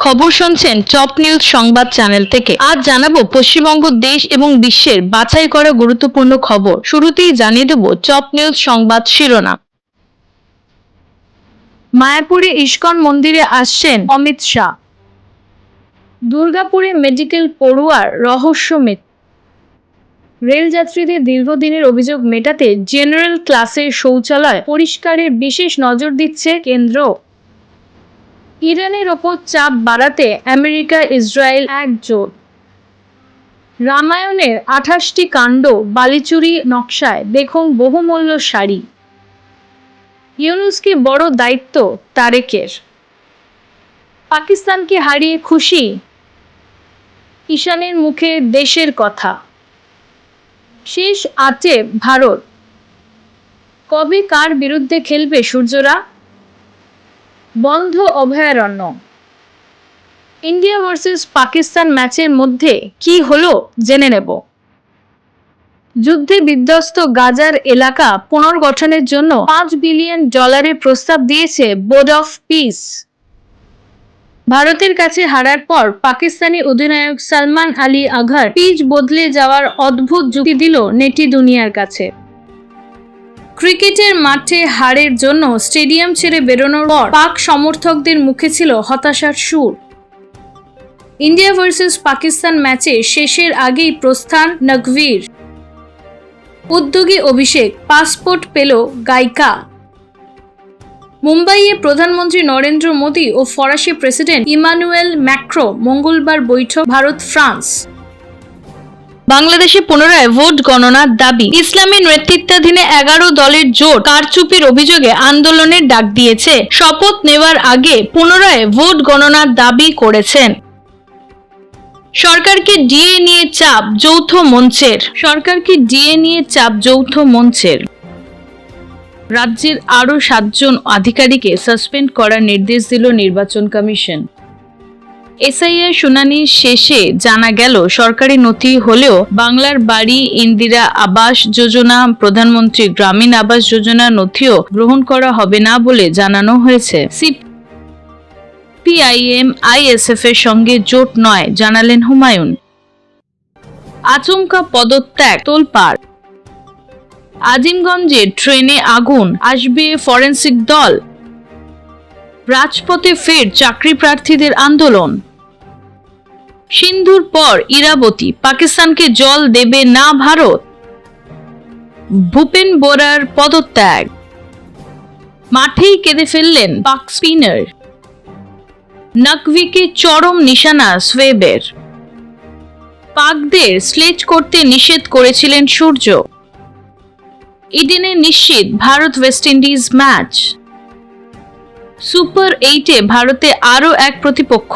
খবর শুনছেন top news সংবাদ চ্যানেল থেকে। আজ জানাবো পশ্চিমবঙ্গ দেশ এবং বিশ্বের বাছাই করা গুরুত্বপূর্ণ খবর। শুরুতেই জানিয়ে দেব টপ নিউজ সংবাদ শিরোনাম। মায়াপুরে ইস্কন মন্দিরে আসছেন অমিত শাহ। দুর্গাপুরে মেডিকেল পড়ুয়ার রহস্য মৃত্যু। রেলযাত্রীদের দীর্ঘদিনের অভিযোগ মেটাতে জেনারেল ক্লাসের শৌচালয় পরিষ্কারের বিশেষ নজর দিচ্ছে কেন্দ্র। ইরানের ওপর চাপ বাড়াতে আমেরিকা ইসরায়েল একজোট। রামায়ণের 28টি কাণ্ড বালিচুরি নকশায় দেখুন বহুমূল্য শাড়ি। ইউনুসকে বড় দায়িত্ব তারেকের। পাকিস্তানকে হারিয়ে খুশি, ঈশানের মুখে দেশের কথা। শেষ আটে ভারত, কবে কার বিরুদ্ধে খেলবে সূর্যরা? বন্ধ অভয়ারণ্য। ইন্ডিয়া ভার্সেস পাকিস্তান ম্যাচের মধ্যে কি হলো জেনে নেব। যুদ্ধে বিধ্বস্ত গাজার এলাকা পুনর্গঠনের জন্য $5 বিলিয়ন প্রস্তাব দিয়েছে বোর্ড অফ পিস। ভারতের কাছে হারার পর পাকিস্তানি অধিনায়ক সালমান আলী আঘার পিচ বদলে যাওয়ার অদ্ভুত যুক্তি দিল নেটি দুনিয়ার কাছে। ক্রিকেটের মাঠে হারের জন্য স্টেডিয়াম ছেড়ে বেরোনোর পর পাক সমর্থকদের মুখে ছিল হতাশার সুর। ইন্ডিয়া ভার্সেস পাকিস্তান ম্যাচে শেষের আগেই প্রস্থান নকভীর। উদ্যোগী অভিষেক, পাসপোর্ট পেল গায়িকা। মুম্বাইয়ে প্রধানমন্ত্রী নরেন্দ্র মোদী ও ফরাসি প্রেসিডেন্ট ইমানুয়েল ম্যাক্রো মঙ্গলবার বৈঠক ভারত ফ্রান্স। বাংলাদেশে পুনরায় ভোট গণনার দাবি। ইসলামী নেতৃত্বাধীন 11 দলের জোট কারচুপির অভিযোগে আন্দোলনের ডাক দিয়েছে। শপথ নেওয়ার আগে পুনরায় ভোট গণনার দাবি করেছেন। সরকারকে ডিএ নিয়ে চাপ যৌথ মঞ্চের। রাজ্যের আরও 7 জন আধিকারিককে সাসপেন্ড করার নির্দেশ দিল নির্বাচন কমিশন। এসআইআর শুনানি শেষে জানা গেল সরকারি নথি হলেও বাংলার বাড়ি, ইন্দিরা আবাস যোজনা, প্রধানমন্ত্রী গ্রামীণ আবাস যোজনা নথিও গ্রহণ করা হবে না বলে জানানো হয়েছে। সিপিআইএম আইএসএফ এর সঙ্গে জোট নয় জানালেন হুমায়ুন। আচমকা পদত্যাগ তোলপাড়। আজিমগঞ্জে ট্রেনে আগুন, আসবে ফরেনসিক দল। রাজপথে ফের চাকরি প্রার্থীদের আন্দোলন। সিন্ধুর পর ইরাবতী, পাকিস্তানকে জল দেবে না ভারত। ভূপেন বোরার পদত্যাগ। মাঠেই কেঁদে ফেললেন পাক স্পিনার। নকভীকে চরম নিশানা সোয়েবের। পাকদের স্লেজ করতে নিষেধ করেছিলেন সূর্য। ইডেনে নিশ্চিত ভারত ওয়েস্ট ইন্ডিজ ম্যাচ। সুপার 8-এ ভারতে আরও এক প্রতিপক্ষ।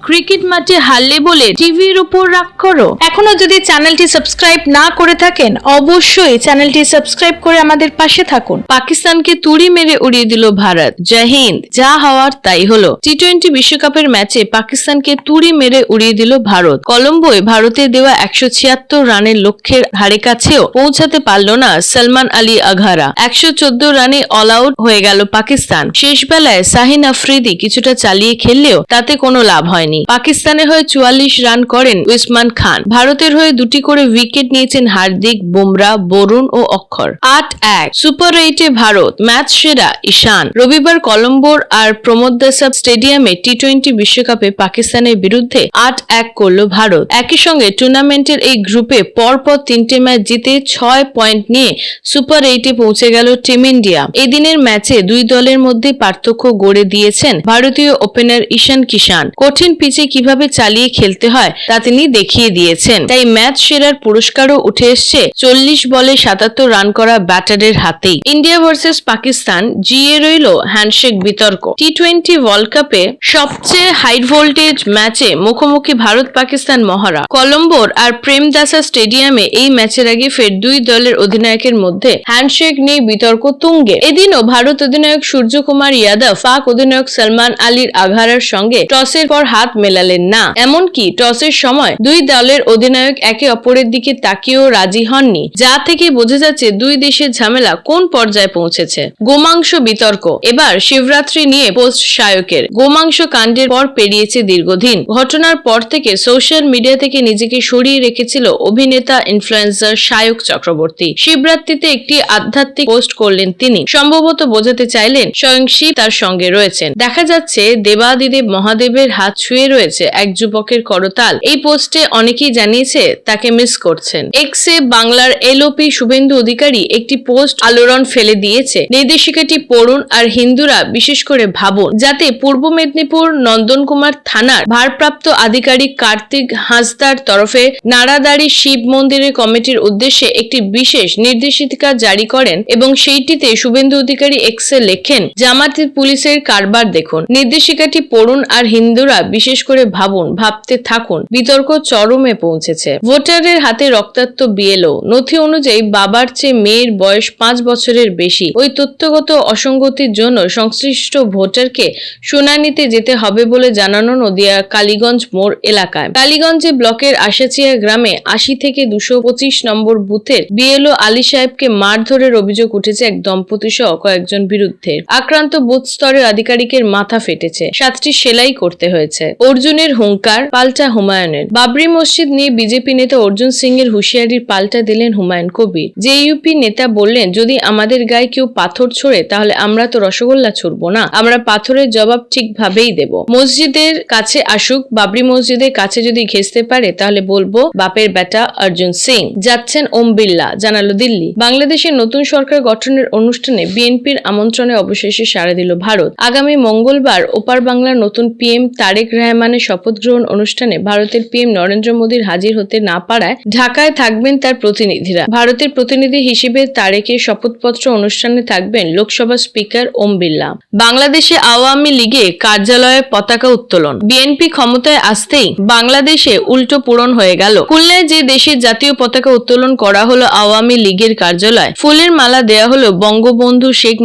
ক্রিকেট মাঠে হারলে বলে টিভির উপর রাগ করো। এখনো যদি চ্যানেলটি সাবস্ক্রাইব না করে থাকেন অবশ্যই চ্যানেলটি সাবস্ক্রাইব করে আমাদের পাশে থাকুন। পাকিস্তানকে তুড়ি মেরে উড়িয়ে দিল ভারত। জয় হিন্দ। যা হওয়ার তাই হলো। টি-20 বিশ্বকাপের ম্যাচে পাকিস্তানকে তুড়ি মেরে উড়িয়ে দিল ভারত। কলম্বোয় ভারতের দেওয়া 176 রানের লক্ষ্যের ধারে কাছেও পৌঁছাতে পারল না সালমান আলী আঘারা। 114 রানে অল আউট হয়ে গেল পাকিস্তান। শেষ বেলায় শাহিন আফ্রিদি কিছুটা চালিয়ে খেললেও তাতে কোনো লাভ হয়নি। পাকিস্তানের হয়ে 44 রান করেন উসমান খান। ভারতের হয়ে 2টি করে উইকেট নিয়েছেন হার্দিক, বুমরা, বরুণ ও অক্ষর। 8-1 সুপার 8-এ ভারত, ম্যাচ সেরা ঈশান। রবিবার কলম্বোর আর প্রমোদ দেসাই স্টেডিয়ামে টি-20 বিশ্বকাপে পাকিস্তানের বিরুদ্ধে 8-1 করল ভারত। একই সঙ্গে টুর্নামেন্টের এই গ্রুপে পরপর 3টে ম্যাচ জিতে 6 পয়েন্ট নিয়ে সুপার 8-এ পৌঁছে গেল টিম ইন্ডিয়া। এদিনের ম্যাচে দুই দলের মধ্যে পার্থক্য গড়ে দিয়েছেন ভারতীয় ওপেনার ঈশান কিষান। কঠিন পিচে কিভাবে চালিয়ে খেলতে হয় তা তিনি দেখিয়ে দিয়েছেন। তাই ম্যাচ সেরার পুরস্কারও উঠে এসছে 40 বলে 77 রান করা ব্যাটারের হাতেই। ইন্ডিয়া ভার্সেস পাকিস্তান জিয়ে রইল হ্যান্ডশেক বিতর্ক। টি-20 ওয়ার্ল্ড কাপে সবচেয়ে হাই ভোল্টেজ ম্যাচে মুখোমুখি ভারত পাকিস্তান মহড়া। কলম্বোর আর প্রেমদাসা স্টেডিয়ামে এই ম্যাচের আগে ফের দুই দলের অধিনায়কের মধ্যে হ্যান্ডশেক নিয়ে বিতর্ক তুঙ্গে। এদিনও ভারত অধিনায়ক সূর্যকুমার যাদব পাক অধিনায়ক সালমান আলীর আঘারার সঙ্গে টসের পর হাত হাত মেলালেন না। এমনকি টসের সময় দুই দলের অধিনায়ক একে অপরের দিকে তাকিয়েও রাজি হননি, যা থেকে বোঝা যাচ্ছে দুই দেশের ঝামেলা কোন পর্যায়ে পৌঁছেছে। গোমাংস বিতর্ক। এবার শিবরাত্রি নিয়ে পোস্ট শায়কের। গোমাংস কাণ্ডের পর পেরিয়েছে দীর্ঘদিন। ঘটনার পর থেকে সোশ্যাল মিডিয়া থেকে নিজেকে সরিয়ে রেখেছিল অভিনেতা ইনফ্লুয়েন্সার শায়ক চক্রবর্তী। শিবরাত্রিতে একটি আধ্যাত্মিক পোস্ট করলেন তিনি। সম্ভবত বোঝাতে চাইলেন স্বয়ং শিব তার সঙ্গে রয়েছেন। দেখা যাচ্ছে দেবাদিদেব মহাদেবের হাত ছুঁয়ে রয়েছে এক যুবকের করতাল। এই পোস্টে অনেকেই জানিয়েছে তাকে মিস করছেন। এক্সে বাংলার এলওপি শুভেন্দু অধিকারী একটি পোস্ট আলোড়ন ফেলে দিয়েছে। নির্দেশিকাটি পড়ুন আর হিন্দুরা বিশেষ করে ভাবুন, যাতে পূর্ব মেদিনীপুর নন্দনকুমার থানার ভারপ্রাপ্ত আধিকারিক কার্তিক হাঁসদার তরফে নাড়াদাড়ি শিব মন্দিরের কমিটির উদ্দেশ্যে একটি বিশেষ নির্দেশিকা জারি করেন এবং সেইটিতে শুভেন্দু অধিকারী এক্সে লেখেন, জামাতি পুলিশের কারবার দেখুন। নির্দেশিকাটি পড়ুন আর হিন্দুরা বিশেষ করে ভাবুন, ভাবতে থাকুন। বিতর্ক চরমে পৌঁছেছে। ভোটারের হাতে রক্তাক্ত বিএলও। নথি অনুযায়ী বাবার চেয়ে মেয়ের বয়স 5 বছরের বেশি। ওই তথ্যগত অসঙ্গতির জন্য সংশ্লিষ্ট ভোটারকে শুনানিতে যেতে হবে বলে জানানো নদিয়া কালীগঞ্জ মোড় এলাকায়। কালীগঞ্জে ব্লকের আশাচিয়া গ্রামে 80 থেকে 225 নম্বর বুথের বিএলও আলী সাহেবকে মারধরের অভিযোগ উঠেছে এক দম্পতি সহ কয়েকজন বিরুদ্ধে। আক্রান্ত বুথ স্তরের আধিকারিকের মাথা ফেটেছে, 7টি সেলাই করতে হয়েছে। অর্জুনের হুঙ্কার পাল্টা হুমায়ুনের। বাবরি মসজিদ নিয়ে বিজেপি নেতা অর্জুন সিং এর হুঁশিয়ারির পাল্টা দিলেন হুমায়ুন কবির। জেইউপি নেতা বললেন, যদি আমাদের গায়ে কেউ পাথর ছোড়ে তাহলে আমরা তো রসগোল্লা ছুড়বো না, আমরা পাথরের জবাব ঠিকভাবেই দেব। মসজিদের কাছে আসুক, বাবরি মসজিদের কাছে যদি ঘেঁষতে পারে তাহলে বলবো বাপের বেটা অর্জুন সিং। যাচ্ছেন ওম বিড়লা, জানালো দিল্লি। বাংলাদেশের নতুন সরকার গঠনের অনুষ্ঠানে বিএনপির আমন্ত্রণে অবশেষে সাড়া দিল ভারত। আগামী মঙ্গলবার ওপার বাংলার নতুন পিএম তারেক রহমানের শপথ গ্রহণ অনুষ্ঠানে ভারতের পিএম নরেন্দ্র মোদীর হাজির হতে না পারায় ঢাকায় থাকবেন তার প্রতিনিধিরা। ভারতের প্রতিনিধি হিসেবে তারেকের শপথপত্র অনুষ্ঠানে থাকবেন লোকসভা স্পিকার ওম বিড়লা। বাংলাদেশে আওয়ামী লীগে কার্যালয়ে পতাকা উত্তোলন। বিএনপি ক্ষমতায় আসতেই বাংলাদেশে উল্টো পূরণ হয়ে গেল। খুলনায় যে দেশের জাতীয় পতাকা উত্তোলন করা হলো আওয়ামী লীগের কার্যালয়, ফুলের মালা দেয়া হলো বঙ্গবন্ধু শেখ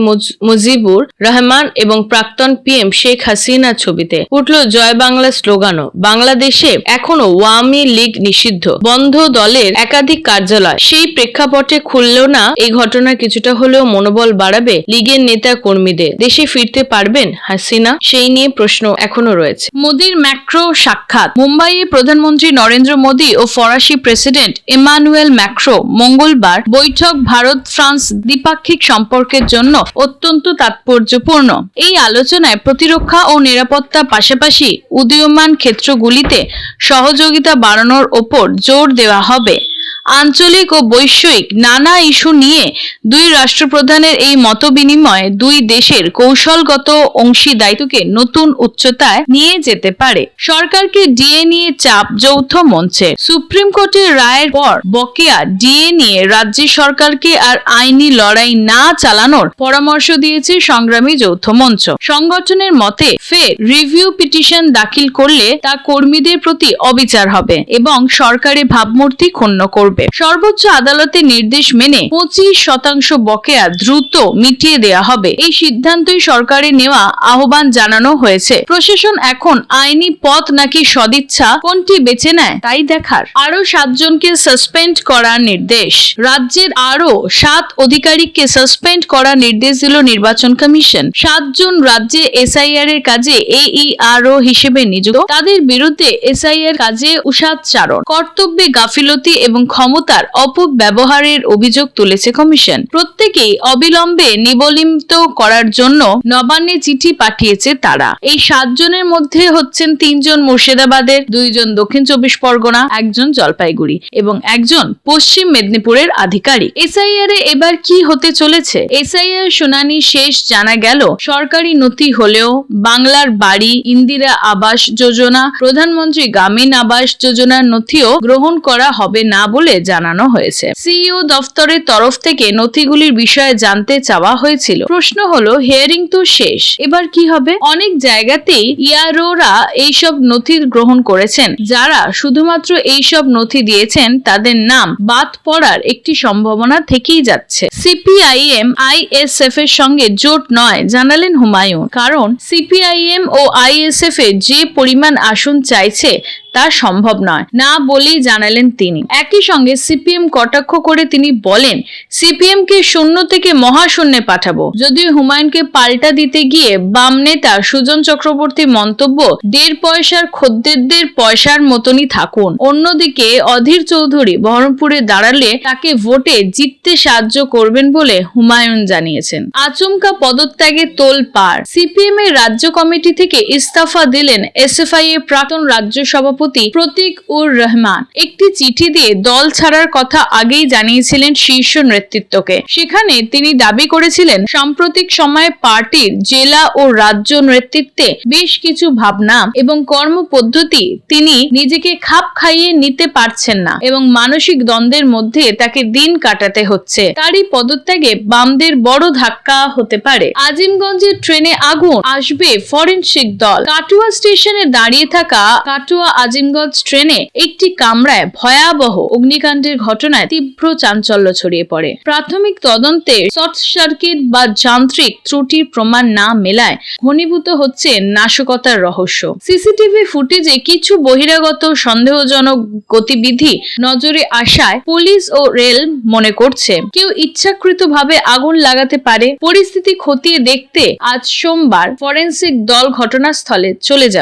মুজিবুর রহমান এবং প্রাক্তন পিএম শেখ হাসিনার ছবিতে। উঠল জয় বাংলা স্লোগানও। বাংলাদেশে এখনো আওয়ামী লীগ নিষিদ্ধ, বন্ধ দলের একাধিক কার্যালয়। সেই প্রেক্ষাপটে খুলল না এই ঘটনা কিছুটা হলেও মনোবল বাড়াবে লীগের নেতা কর্মীদের? দেশে ফিরতে পারবেন হাসিনা? সেই নিয়ে প্রশ্ন এখনো রয়েছে। মোদির ম্যাক্রো সাক্ষাৎ। মুম্বাইয়ে প্রধানমন্ত্রী নরেন্দ্র মোদী ও ফরাসি প্রেসিডেন্ট ইমানুয়েল ম্যাক্রো মঙ্গলবার বৈঠক ভারত ফ্রান্স দ্বিপাক্ষিক সম্পর্কের জন্য অত্যন্ত তাৎপর্যপূর্ণ। এই আলোচনায় প্রতিরক্ষা ও নিরাপত্তা পাশাপাশি উদীয়মান ক্ষেত্রগুলিতে সহযোগিতা বাড়ানোর ওপর জোর দেওয়া হবে। আঞ্চলিক ও বৈশ্বিক নানা ইস্যু নিয়ে দুই রাষ্ট্রপ্রধানের এই মতবিনিময় দুই দেশের কৌশলগত অংশীদারিত্বকে নতুন উচ্চতায় নিয়ে যেতে পারে। সরকারকে ডিএ নিয়ে চাপ যৌথ মঞ্চে। সুপ্রিম কোর্টের রায়ের পর বকেয়া ডিএ নিয়ে রাজ্য সরকারকে আর আইনি লড়াই না চালানোর পরামর্শ দিয়েছে সংগ্রামী যৌথ মঞ্চ। সংগঠনের মতে ফের রিভিউ পিটিশন দাখিল করলে তা কর্মীদের প্রতি অবিচার হবে এবং সরকারের ভাবমূর্তি ক্ষুণ্ণ করবে। সর্বোচ্চ আদালতের নির্দেশ মেনে 25% বকেয়া দ্রুত মিটিয়ে দেওয়া হবে। এই সিদ্ধান্তই সরকারের নেওয়া আহ্বান জানানো হয়েছে। প্রশাসন এখন আইনি পথ নাকি সদিচ্ছা কোনটি বেছে নেয় তাই দেখার। আরো 7 জনকে সাসপেন্ড করার নির্দেশ। রাজ্যের আরো 7 অধিকারিককে সাসপেন্ড করার নির্দেশ দিল নির্বাচন কমিশন। 7 জন রাজ্যে এসআইআর এর কাজে AERO হিসেবে নিযুক্ত। তাদের বিরুদ্ধে এসআইআর কাজে উৎসাহচারণ, কর্তব্যে গাফিলতি এবং ক্ষমতার অপব্যবহারের অভিযোগ তুলেছে কমিশন। প্রত্যেকেই অবিলম্বে নিবন্ধিত করার জন্য নবান্নে চিঠি পাঠিয়েছে তারা। এই 7 জনের মধ্যে হচ্ছেন 3 জন মুর্শিদাবাদের, 2 জন দক্ষিণ 24 পরগনা, 1 জন জলপাইগুড়ি এবং 1 জন পশ্চিম মেদিনীপুরের আধিকারিক। এসআইআর এ এবার কি হতে চলেছে? এসআইআর শুনানি শেষ, জানা গেল সরকারি নথি হলেও বাংলার বাড়ি, ইন্দিরা আবাস যোজনা, প্রধানমন্ত্রী গ্রামীণ আবাস যোজনার নথিও গ্রহণ করা হবে না বলে বলে জানানো হয়েছে। সিইও দফতরের তরফ থেকে নথিগুলির বিষয়ে জানতে চাওয়া হয়েছিল। প্রশ্ন হলো, হিয়ারিং তো শেষ, এবার কি হবে? অনেক জায়গাতেই ইয়ারোরা এইসব নথি গ্রহণ করেছেন। যারা শুধুমাত্র এইসব নথি দিয়েছেন তাদের নাম বাদ পড়ার একটি সম্ভাবনা থেকেই যাচ্ছে। সিপিআইএম আইএসএফ এর সঙ্গে জোট নয় জানালেন হুমায়ুন, কারণ সিপিআইএম ও আইএসএফ এ যে পরিমাণ আসন চাইছে তা সম্ভব নয় না বলেই জানালেন তিনি। একই সঙ্গে সিপিএম কটাক্ষ করে তিনি বলেন, সিপিএম কে শূন্য থেকে মহাশূন্যে পাঠাবো। যদিও হুমায়ুনকে পাল্টা দিতে গিয়ে বাম নেতা সুজন চক্রবর্তীর মন্তব্য, 1.5 পয়সার খদ্দেরদের পয়সার মতনই থাকুন। অন্যদিকে অধীর চৌধুরী বহরমপুরে দাঁড়ালে তাকে ভোটে জিততে সাহায্য করবেন বলে হুমায়ুন জানিয়েছেন। আচমকা পদত্যাগে তোলপাড়। সিপিএম এর রাজ্য কমিটি থেকে ইস্তফা দিলেন এসএফআই এর প্রাক্তন রাজ্য সভাপতি প্রতীক উর রহমান। একটি চিঠি দিয়ে দল ছাড়ার কথা আগেই জানিয়েছিলেন শীর্ষ নেতৃত্বকে। সেখানে তিনি দাবি করেছিলেন, সাম্প্রতিক সময়ে পার্টির জেলা ও রাজ্য নেতৃত্বে বেশ কিছু ভাবনা এবং কর্মপদ্ধতি তিনি নিজেকে খাপ খাইয়ে নিতে পারছেন না এবং মানসিক দ্বন্দ্বের মধ্যে তাকে দিন কাটাতে হচ্ছে। তারই পদত্যাগে বামদের বড় ধাক্কা হতে পারে। আজিমগঞ্জের ট্রেনে আগুন, আসবে ফরেনসিক দল। কাটুয়া স্টেশনে দাঁড়িয়ে থাকা কাটুয়া আজিমগঞ্জ ট্রেনে একটি কামরায় ভয়াবহ অগ্নিকাণ্ডের ঘটনায় তীব্র চাঞ্চল্য ছড়িয়ে পড়ে। প্রাথমিক তদন্তে শর্ট সার্কিট বা যান্ত্রিক ত্রুটির প্রমাণ না মেলায় ঘনীভূত হচ্ছে নাশকতার রহস্য। সিসিটিভি ফুটেজে কিছু বহিরাগত সন্দেহজনক গতিবিধি নজরে আসায় পুলিশ ও রেল মনে করছে কেউ ইচ্ছাকৃতভাবে আগুন লাগাতে পারে। পরিস্থিতি খতিয়ে দেখতে আজ সোমবার ফরেনসিক দল ঘটনাস্থলে চলে যাবে।